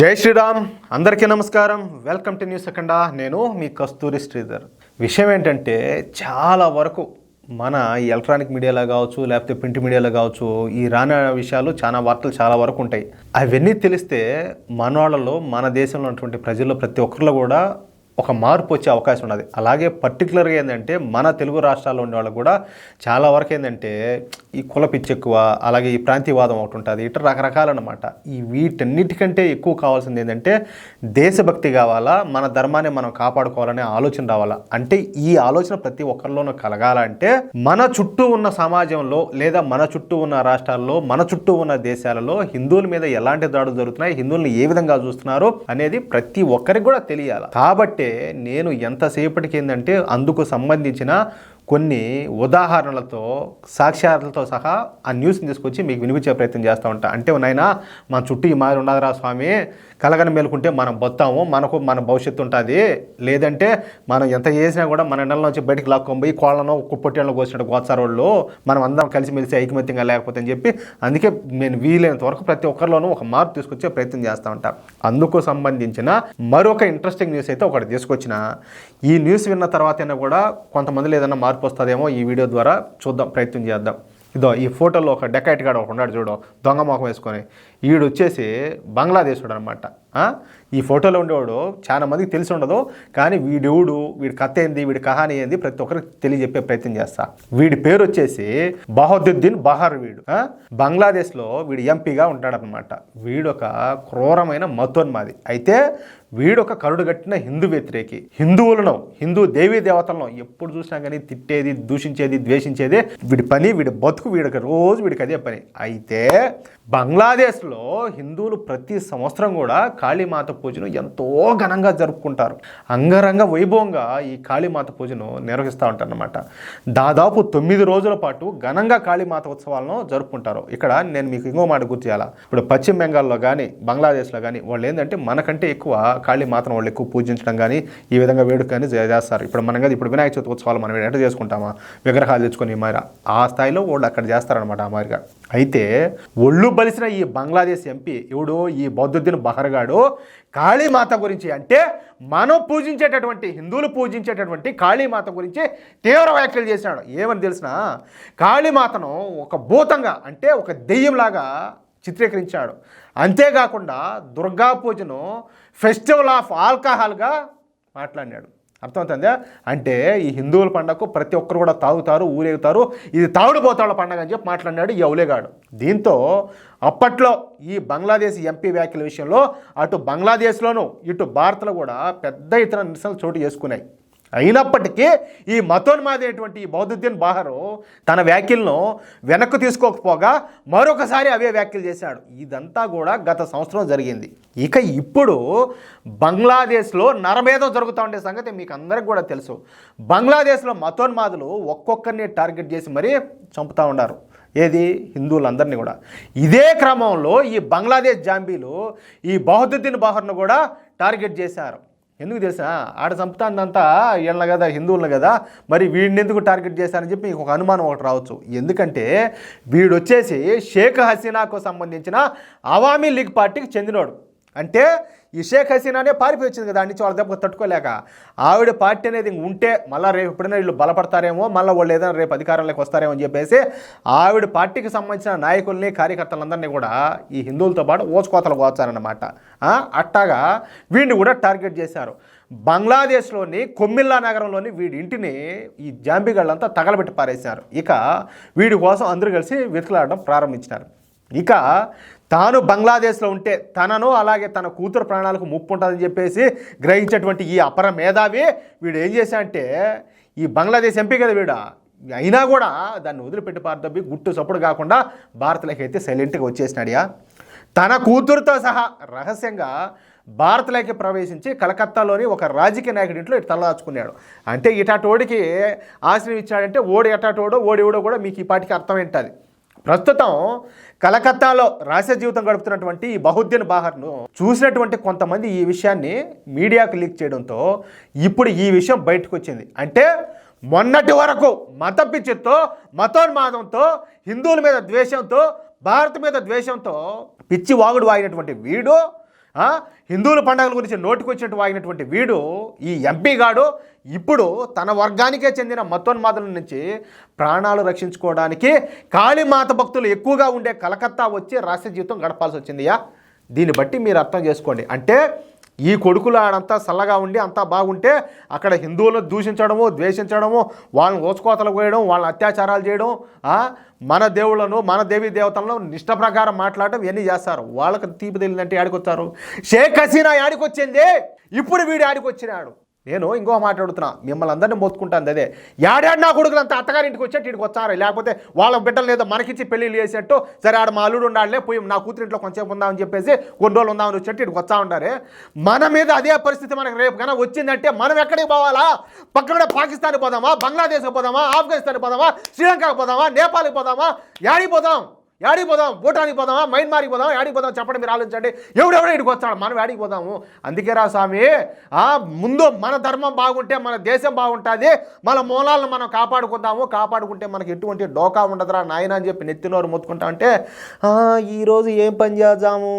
జై శ్రీరామ్. అందరికీ నమస్కారం. వెల్కమ్ టు న్యూస్ సెకండా. నేను మీ కస్తూరి శ్రీధర్. విషయం ఏంటంటే చాలా వరకు మన ఎలక్ట్రానిక్ మీడియాలో కావచ్చు, లేకపోతే ప్రింట్ మీడియాలో కావచ్చు, ఈ రాని విషయాలు చాలా వార్తలు చాలా వరకు ఉంటాయి. అవన్నీ తెలిస్తే మనవాళ్ళలో, మన దేశంలో ఉన్నటువంటి ప్రజల్లో ప్రతి ఒక్కరిలో కూడా ఒక మార్పు వచ్చే అవకాశం ఉన్నది. అలాగే పర్టికులర్గా ఏంటంటే మన తెలుగు రాష్ట్రాల్లో ఉండే వాళ్ళకు కూడా చాలా వరకు ఏంటంటే ఈ కుల పిచ్చి ఎక్కువ, అలాగే ఈ ప్రాంతీయవాదం ఒకటి ఉంటుంది. ఇట్లా రకరకాలన్నమాట. ఈ వీటన్నిటికంటే ఎక్కువ కావాల్సింది ఏంటంటే దేశభక్తి కావాలా, మన ధర్మాన్ని మనం కాపాడుకోవాలనే ఆలోచన రావాలా. అంటే ఈ ఆలోచన ప్రతి ఒక్కరిలోనూ కలగాలంటే మన చుట్టూ ఉన్న సమాజంలో, లేదా మన చుట్టూ ఉన్న రాష్ట్రాల్లో, మన చుట్టూ ఉన్న దేశాలలో హిందువుల మీద ఎలాంటి దాడులు జరుగుతున్నాయి, హిందువుల్ని ఏ విధంగా చూస్తున్నారు అనేది ప్రతి ఒక్కరికి కూడా తెలియాలి. కాబట్టి నేను ఎంతసేపటికి ఏంటంటే అందుకు సంబంధించిన కొన్ని ఉదాహరణలతో, సాక్ష్యాలతో సహా ఆ న్యూస్ని తీసుకొచ్చి మీకు వినిపించే ప్రయత్నం చేస్తూ ఉంటా. అంటే నాయనా మన చుట్టూ ఈ మాదిరి ఉండదురా స్వామి, కలగని మేలుకుంటే మనం బతాము, మనకు మన భవిష్యత్తు ఉంటుంది. లేదంటే మనం ఎంత చేసినా కూడా మన నెల నుంచి బయటికి లాక్కొని కోళ్ళను పొట్టేళ్ళను కోసినట్టు గోత్సారోళ్ళు మనం అందరం కలిసిమెలిసి ఐకమత్యంగా లేకపోతే అని చెప్పి, అందుకే నేను వీలైనంత వరకు ప్రతి ఒక్కరిలోనూ ఒక మార్పు తీసుకొచ్చే ప్రయత్నం చేస్తూ ఉంటా. అందుకు సంబంధించిన మరొక ఇంట్రెస్టింగ్ న్యూస్ అయితే ఒకటి తీసుకొచ్చిన. ఈ న్యూస్ విన్న తర్వాతైనా కూడా కొంతమందిలో ఏదైనా మార్పు వస్తుందేమో ఈ వీడియో ద్వారా చూద్దాం, ప్రయత్నం చేద్దాం. ఇదో ఈ ఫోటోలో ఒక డెకాయిట్ గాడు ఒకటి ఉన్నాడు చూడు, దొంగ మొఖం వేసుకొని. ఈడు వచ్చేసి బంగ్లాదేశుడు అనమాట. ఈ ఫోటోలో ఉండేవాడు చాలా మందికి తెలిసి ఉండదు, కానీ వీడెవడు, వీడి కథ ఏంది, వీడి కహాని ఏంది ప్రతి ఒక్కరికి తెలియజెప్పే ప్రయత్నం చేస్తా. వీడి పేరు వచ్చేసి బహదుద్దీన్ బహార్. వీడు బంగ్లాదేశ్లో వీడు ఎంపీగా ఉంటాడనమాట. వీడొక క్రూరమైన మతోన్మాది. అయితే వీడొక కరుడుగట్టిన హిందూ వ్యతిరేకి. హిందువులను, హిందూ దేవీ దేవతలను ఎప్పుడు చూసినా కానీ తిట్టేది, దూషించేది, ద్వేషించేది వీడి పని, వీడి బతుకు. వీడికి రోజు వీడికి అదే పని. అయితే బంగ్లాదేశ్లో హిందువులు ప్రతి సంవత్సరం కూడా కాళీమాత పూజను ఎంతో ఘనంగా జరుపుకుంటారు. అంగరంగ వైభవంగా ఈ కాళీమాత పూజను నిర్వహిస్తూ ఉంటారు అన్నమాట. దాదాపు 9 రోజుల పాటు ఘనంగా కాళీమాత ఉత్సవాలను జరుపుకుంటారు. ఇక్కడ నేను మీకు ఇంకో మాట గుర్తు చేయాలా. ఇప్పుడు పశ్చిమ బెంగాల్లో కానీ, బంగ్లాదేశ్లో కానీ వాళ్ళు ఏంటంటే మనకంటే ఎక్కువ కాళీమాతను వాళ్ళు ఎక్కువ పూజించడం కానీ, ఈ విధంగా వేడుక కానీ చేస్తారు. ఇప్పుడు మనం కదా ఇప్పుడు వినాయక చవితి ఉత్సవాలు మనం ఎట్లా చేసుకుంటామా, విగ్రహాలు తెచ్చుకొని మాదిరి ఆ స్థాయిలో వాళ్ళు అక్కడ చేస్తారనమాట ఆ మాదిరిగా. అయితే ఒళ్ళు బలిసిన ఈ బంగ్లాదేశ్ ఎంపీ ఎవడో ఈ బహదుద్దీన్ బహర్గాడు కాళీమాత గురించి, అంటే మనం పూజించేటటువంటి, హిందువులు పూజించేటటువంటి కాళీమాత గురించి తీవ్ర వ్యాఖ్యలు చేశాడు. ఏమని తెలిసిన, కాళీమాతను ఒక భూతంగా, అంటే ఒక దెయ్యంలాగా చిత్రీకరించాడు. అంతేకాకుండా దుర్గా పూజను ఫెస్టివల్ ఆఫ్ ఆల్కహాల్గా మాట్లాడినాడు. అర్థమవుతుందా? అంటే ఈ హిందువుల పండగకు ప్రతి ఒక్కరు కూడా తాగుతారు, ఊరేగుతారు, ఇది తాగుడుపోతాళ్ళ పండగ అని చెప్పి మాట్లాడినాడు ఈ అవులేగాడు. దీంతో అప్పట్లో ఈ బంగ్లాదేశ్ ఎంపీ వ్యాఖ్యల విషయంలో అటు బంగ్లాదేశ్లోనూ ఇటు భారత్లో కూడా పెద్ద ఎత్తున నిరసనలు చోటు చేసుకున్నాయి. అయినప్పటికీ ఈ మతోన్మాది అయినటువంటి ఈ బహదుద్దీన్ బహారు తన వ్యాఖ్యలను వెనక్కు తీసుకోకపోగా మరొకసారి అవే వ్యాఖ్యలు చేశాడు. ఇదంతా కూడా గత సంవత్సరం జరిగింది. ఇక ఇప్పుడు బంగ్లాదేశ్లో నరమేధం జరుగుతూ ఉండే సంగతి మీకు అందరికి కూడా తెలుసు. బంగ్లాదేశ్లో మతోన్మాదులు ఒక్కొక్కరిని టార్గెట్ చేసి మరీ చంపుతూ ఉన్నారు. ఏది, హిందువులందరినీ కూడా. ఇదే క్రమంలో ఈ బంగ్లాదేశ్ జాంబీలు ఈ బహదుద్దీన్ బహార్ను కూడా టార్గెట్ చేశారు. ఎందుకు తెలుసా, ఆడ చంపుతాందంతా వీళ్ళ కదా, హిందువులను కదా, మరి వీడిని ఎందుకు టార్గెట్ చేశారని చెప్పి మీకు ఒక అనుమానం ఒకటి రావచ్చు. ఎందుకంటే వీడు వచ్చేసి షేక్ హసీనాకు సంబంధించిన అవామీ లీగ్ పార్టీకి చెందినోడు. అంటే ఈ షేక్ హసీనానే పారిపోయి వచ్చింది కదా, అన్ని వాళ్ళ దెబ్బ తట్టుకోలేక. ఆవిడ పార్టీ అనేది ఉంటే మళ్ళీ రేపు ఎప్పుడైనా వీళ్ళు బలపడతారేమో, మళ్ళీ వాళ్ళు ఏదైనా రేపు అధికారంలోకి వస్తారేమో అని చెప్పేసి ఆవిడ పార్టీకి సంబంధించిన నాయకుల్ని, కార్యకర్తలందరినీ కూడా ఈ హిందువులతో పాటు ఓచుకోతలు కోచారన్నమాట. అట్టాగా వీడిని కూడా టార్గెట్ చేశారు. బంగ్లాదేశ్లోని కొమ్మిల్లా నగరంలోని వీడి ఇంటిని ఈ జాంబీగాళ్ళంతా తగలబెట్టి పారేశారు. ఇక వీడి కోసం అందరూ కలిసి వెతుకులాడడం ప్రారంభించినారు. ఇక తాను బంగ్లాదేశ్లో ఉంటే తనను, అలాగే తన కూతురు ప్రాణాలకు ముప్పు ఉంటుందని చెప్పేసి గ్రహించేటువంటి ఈ అపర మేధావి వీడు ఏం చేశాడంటే, ఈ బంగ్లాదేశ్ ఎంపీ కదా వీడు, అయినా కూడా దాన్ని వదిలిపెట్టి పారదబ్బి గుట్టు చప్పుడు కాకుండా భారత్లోకి అయితే సైలెంట్గా వచ్చేసినాడియా. తన కూతురుతో సహా రహస్యంగా భారత్లోకి ప్రవేశించి కలకత్తాలోని ఒక రాజకీయ నాయకుడి ఇంట్లో ఇటు తలదాచుకున్నాడు. అంటే ఇటాటోడికి ఆశ్రయం ఇచ్చాడంటే ఓడి ఎటాటోడో ఓడివడో కూడా మీకు ఈ పాటికి అర్థం ఏంటది. ప్రస్తుతం కలకత్తాలో రహస్య జీవితం గడుపుతున్నటువంటి ఈ బహదుద్దీన్ బహార్ను చూసినటువంటి కొంతమంది ఈ విషయాన్ని మీడియాకు లీక్ చేయడంతో ఇప్పుడు ఈ విషయం బయటకు వచ్చింది. అంటే మొన్నటి వరకు మత పిచ్చితో, మతోన్మాదంతో, హిందువుల మీద ద్వేషంతో, భారత్ మీద ద్వేషంతో పిచ్చి వాగుడు వాగినటువంటి వీడు హిందువుల పండుగల గురించి నోటికొచ్చినట్టు వాగినటువంటి వీడు ఈ ఎంపీ గాడు ఇప్పుడు తన వర్గానికే చెందిన మతోన్మాదుల నుంచి ప్రాణాలు రక్షించుకోవడానికి కాళీమాత భక్తులు ఎక్కువగా ఉండే కలకత్తా వచ్చి రహస్య జీవితం గడపాల్సి వచ్చిందియా. దీన్ని బట్టి మీరు అర్థం చేసుకోండి. అంటే ఈ కొడుకులు ఆడంతా చల్లగా ఉండి అంతా బాగుంటే అక్కడ హిందువులను దూషించడము, ద్వేషించడము, వాళ్ళని ఓచుకోతలు పోయడం, వాళ్ళని అత్యాచారాలు చేయడం, మన దేవుళ్ళను, మన దేవీ దేవతలను నిష్ట ప్రకారం మాట్లాడడం ఇవన్నీ చేస్తారు. వాళ్ళకి తీపి తెలియదంటే ఆడికొచ్చారు. షేక్ హసీనా ఆడికొచ్చింది, ఇప్పుడు వీడు ఆడికొచ్చినాడు. నేను ఇంకో మాట్లాడుతున్నా, మిమ్మల్ని అందరినీ మొత్తుకుంటాను. అదే ఏడాడు నా కొడుకులు అంతా అత్తగారింటికి వచ్చేట్టు ఇక్కడికి వచ్చారు, లేకపోతే వాళ్ళ బిడ్డలు లేదో మనకిచ్చి పెళ్ళిళ్ళు చేసేట్టు, సరే ఆడ మా అల్లుడు ఉండాలే పోయి నా కూతురింట్లో కొంచెం ఉందామని చెప్పేసి కొన్ని రోజులు ఉందామని వచ్చేట్టు ఇక్కడికి వచ్చా ఉంటారే. మన మీద అదే పరిస్థితి మనకు రేపు కన్నా వచ్చిందంటే మనం ఎక్కడికి పోవాలా? పక్కన పాకిస్తాన్కి పోదామా, బంగ్లాదేశ్కి పోదామా, ఆఫ్ఘనిస్తాన్కి పోదామా, శ్రీలంకకి పోదామా, నేపాల్కి పోదామా, యాడికి పోదాం? భూటానికి పోదామా, మయన్మార్కి పోదామా, యాడికి పోదాం చెప్పండి, మీరు ఆలోచించండి. ఎవడెవడో ఇక్కడికి వచ్చాడు, మనం యాడికి పోదాము? అందుకే రా స్వామి, ముందు మన ధర్మం బాగుంటే మన దేశం బాగుంటుంది, మన మూలాలను మనం కాపాడుకుంటే మనకి ఎటువంటి డోకా ఉండదురా నాయన అని చెప్పి నెత్తినోరు మొత్తుకుంటా అంటే ఈరోజు ఏం పని చేద్దాము,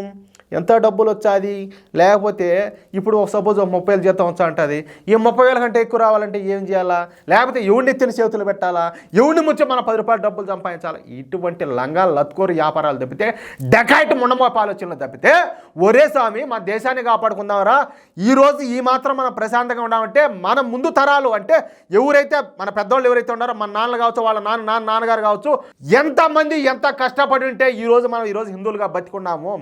ఎంత డబ్బులు వచ్చాది, లేకపోతే ఇప్పుడు సపోజ్ 30,000 జీతం వచ్చా ఉంటుంది, ఈ 30,000 కంటే ఎక్కువ రావాలంటే ఏం చేయాలా, లేకపోతే ఎవడిని ఎత్తిన చేతులు పెట్టాలా, ఎవడిని ముచ్చి మన 10 రూపాయలు డబ్బులు సంపాదించాలా, ఇటువంటి లంగాలు లత్కోరు వ్యాపారాలు తప్పితే, డకాయిట్ ముండమోప ఆలోచనలు తప్పితే, ఒరే స్వామి మన దేశాన్ని కాపాడుకుందామరా, ఈరోజు ఈ మాత్రం మనం ప్రశాంతంగా ఉన్నామంటే మన ముందు తరాలు అంటే ఎవరైతే మన పెద్దవాళ్ళు ఎవరైతే ఉన్నారో, మన నాన్నలు కావచ్చు, వాళ్ళ నాన్నగారు కావచ్చు, ఎంతమంది ఎంత కష్టపడి ఉంటే ఈరోజు హిందువులుగా బతికున్నాము.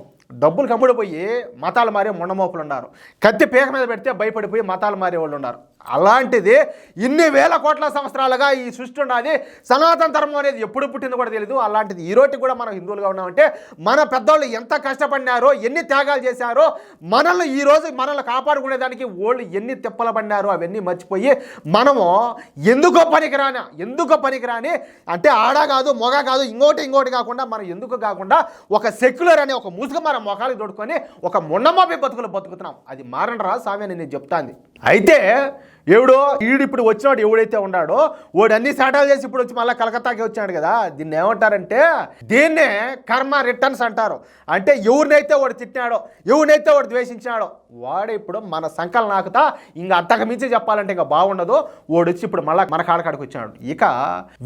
డబ్బులు కమ్ముడిపోయి మతాలు మారే ముండమోపులు ఉన్నారు, కత్తి పీక మీద పెడితే భయపడిపోయి మతాలు మారే వాళ్ళు ఉన్నారు. అలాంటిది ఇన్ని వేల కోట్ల సంవత్సరాలుగా ఈ సృష్టి ఉన్నది, సనాతన ధర్మం అనేది ఎప్పుడు పుట్టిందో కూడా తెలియదు. అలాంటిది ఈ రోజుకి కూడా మనం హిందువులుగా ఉన్నామంటే మన పెద్దవాళ్ళు ఎంత కష్టపడినారో, ఎన్ని త్యాగాలు చేశారో, మనల్ని కాపాడుకునేదానికి వాళ్ళు ఎన్ని తిప్పలు పడినారో అవన్నీ మర్చిపోయి మనము ఎందుకో పనికిరాని అంటే ఆడ కాదు మొగ కాదు ఇంకోటి కాకుండా మనం ఎందుకు కాకుండా ఒక సెక్యులర్ అనే ఒక ముసుగు మన మొఖాలకు దొడుకొని ఒక మొండమాపి బతుకుతున్నాం. అది మారండి రా స్వామి అని నేను చెప్తాంది. అయితే ఇప్పుడు వచ్చినాడు ఎవడైతే ఉన్నాడో వాడు అన్ని సాటాలు చేసి ఇప్పుడు వచ్చి మళ్ళీ కలకత్తాకి వచ్చినాడు కదా, దీన్ని ఏమంటారంటే దీన్నే కర్మ రిటర్న్స్ అంటారు. అంటే ఎవరినైతే వాడు తిట్టినాడో, ఎవరినైతే వాడు ద్వేషించినాడో వాడు ఇప్పుడు మన సంకల్ నాకుతా ఇంకా అంతకు మించి చెప్పాలంటే ఇంకా బాగుండదు. వాడు వచ్చి ఇప్పుడు మళ్ళీ మన కాడకాడికి వచ్చినాడు. ఇక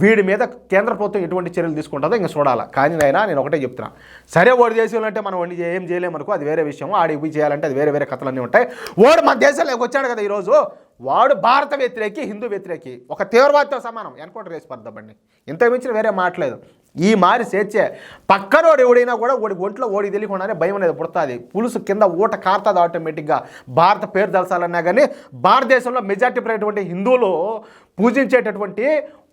వీడి మీద కేంద్ర ప్రభుత్వం ఎటువంటి చర్యలు తీసుకుంటుందో ఇంకా చూడాలా. కానీ నేను ఒకటే చెప్తున్నా, సరే వాడు దేశంలో మనం ఏం చేయలేమనుకో, అది వేరే విషయం. ఆడికి పోయి చేయాలంటే అది వేరే కథలన్నీ ఉంటాయి. వాడు మన దేశంలోకి వచ్చాడు కదా ఈరోజు, వాడు భారత వ్యతిరేకి, హిందూ వ్యతిరేకి, ఒక తీవ్రవాదితో సమానం. ఎన్కౌంటర్ చేసి పడదామండి, ఇంత మించిన వేరే మాట్లేదు. ఈ మారి చేర్చే పక్కనోడు ఎవడైనా కూడా ఓడి ఒంట్లో ఓడి తెలియకుండానే భయం అనేది పుడుతుంది. పులుసు కింద ఊట కారుతుంది ఆటోమేటిక్గా. భారత పేరు దలసాలన్నా కానీ భారతదేశంలో మెజార్టీ పడినటువంటి హిందువులు పూజించేటటువంటి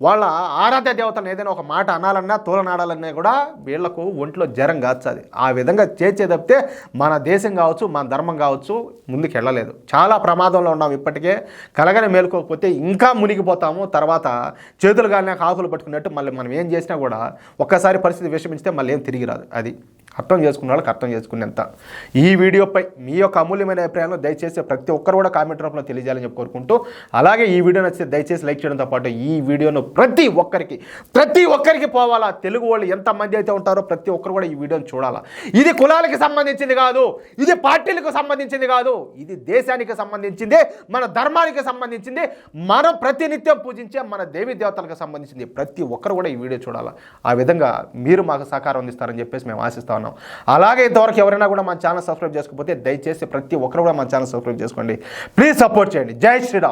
వాళ్ళ ఆరాధ్య దేవతలను ఏదైనా ఒక మాట అనాలన్నా తోలనాడాలన్నా కూడా వీళ్లకు ఒంట్లో జ్వరం కాస్తుంది. ఆ విధంగా చేర్చే తప్పితే మన దేశం కావచ్చు, మన ధర్మం కావచ్చు ముందుకు వెళ్ళలేదు. చాలా ప్రమాదంలో ఉన్నాం. ఇప్పటికే కలగని మేలుకోకపోతే ఇంకా మునిగిపోతాము. తర్వాత చేతులు గాలినా కాకులు పట్టుకున్నట్టు మళ్ళీ మనం ఏం చేసినా కూడా ఒక్కసారి పరిస్థితి విషమించితే మళ్ళీ ఏం తిరిగి రాదు. అది అర్థం చేసుకున్న వాళ్ళకి అర్థం చేసుకునేంత. ఈ వీడియోపై మీ యొక్క అమూల్యమైన అభిప్రాయాలను దయచేసి ప్రతి ఒక్కరు కూడా కామెంట్ రూపంలో తెలియజేయాలని చెప్పి కోరుకుంటూ, అలాగే ఈ వీడియో నచ్చితే దయచేసి లైక్ చేయడంతో పాటు ఈ వీడియోను ప్రతి ఒక్కరికి పోవాలా. తెలుగు వాళ్ళు ఎంతమంది అయితే ఉంటారో ప్రతి ఒక్కరు కూడా ఈ వీడియోని చూడాలా. ఇది కులాలకి సంబంధించింది కాదు, ఇది పార్టీలకు సంబంధించింది కాదు, ఇది దేశానికి సంబంధించింది, మన ధర్మానికి సంబంధించింది, మనం ప్రతినిత్యం పూజించే మన దేవీ దేవతలకు సంబంధించింది. ప్రతి ఒక్కరు కూడా ఈ వీడియో చూడాలా. ఆ విధంగా మీరు మాకు సహకారం అందిస్తారని చెప్పేసి మేము ఆశిస్తాం. అలాగే ఇంతవరకు ఎవరైనా కూడా మన ఛానల్ సబ్స్క్రైబ్ చేసుకోకపోతే దయచేసి ప్రతి ఒక్కరు కూడా మన ఛానల్ సబ్స్క్రైబ్ చేసుకోండి. ప్లీజ్ సపోర్ట్ చేయండి. జై శ్రీరామ్.